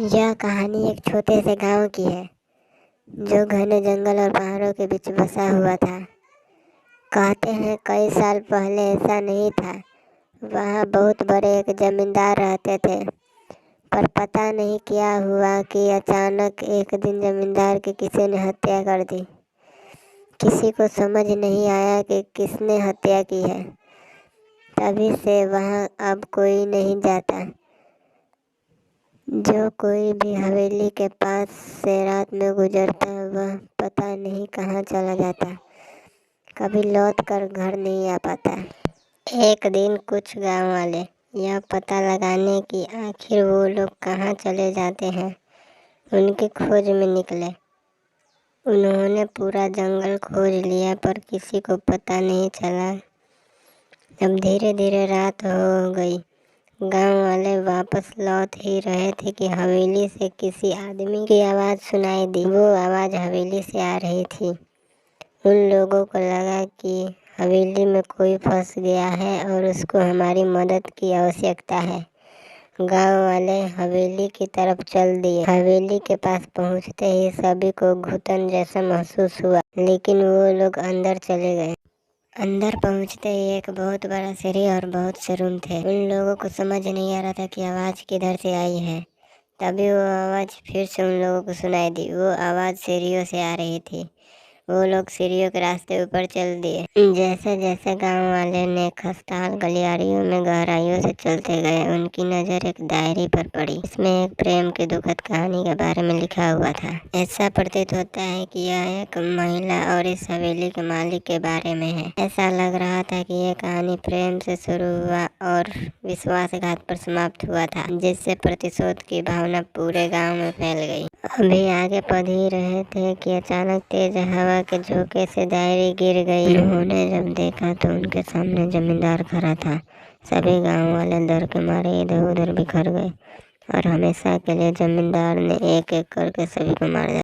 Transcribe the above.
यह कहानी एक छोटे से गांव की है जो घने जंगल और पहाड़ों के बीच बसा हुआ था। कहते हैं कई साल पहले ऐसा नहीं था। वहाँ बहुत बड़े एक जमींदार रहते थे, पर पता नहीं क्या हुआ कि अचानक एक दिन जमींदार की किसी ने हत्या कर दी। किसी को समझ नहीं आया कि किसने हत्या की है। तभी से वहाँ अब कोई नहीं जाता। जो कोई भी हवेली के पास से रात में गुजरता वह पता नहीं कहाँ चला जाता, कभी लौट कर घर नहीं आ पाता। एक दिन कुछ गांव वाले यह पता लगाने की आखिर वो लोग कहाँ चले जाते हैं उनकी खोज में निकले। उन्होंने पूरा जंगल खोज लिया पर किसी को पता नहीं चला। जब धीरे धीरे रात हो गई, गांव वाले वापस लौट ही रहे थे कि हवेली से किसी आदमी की आवाज़ सुनाई दी। वो आवाज़ हवेली से आ रही थी। उन लोगों को लगा कि हवेली में कोई फंस गया है और उसको हमारी मदद की आवश्यकता है। गांव वाले हवेली की तरफ चल दिए। हवेली के पास पहुंचते ही सभी को घुटन जैसा महसूस हुआ, लेकिन वो लोग अंदर चले गए। अंदर पहुंचते ही एक बहुत बड़ा सीढ़ी और बहुत से रूम थे। उन लोगों को समझ नहीं आ रहा था कि आवाज़ किधर से आई है। तभी वो आवाज़ फिर से उन लोगों को सुनाई दी। वो आवाज़ सीढ़ियों से आ रही थी। वो लोग सीढ़ियों के रास्ते ऊपर चल दिए। जैसे जैसे गांव वाले ने खस्ताहाल गलियारियों में गहराइयों से चलते गए, उनकी नज़र एक डायरी पर पड़ी। इसमें एक प्रेम की दुखद कहानी के बारे में लिखा हुआ था। ऐसा प्रतीत होता है कि यह एक महिला और इस हवेली के मालिक के बारे में है। ऐसा लग रहा था कि यह कहानी प्रेम से शुरू हुआ और विश्वासघात पर समाप्त हुआ था, जिससे प्रतिशोध की भावना पूरे गाँव में फैल गई। अभी आगे पढ़ ही रहे थे कि अचानक तेज हवा के झोंके से डायरी गिर गई। उन्होंने जब देखा तो उनके सामने जमींदार खड़ा था। सभी गांव वाले डर के मारे इधर उधर बिखर गए और हमेशा के लिए जमींदार ने एक एक करके सभी को मार दिया।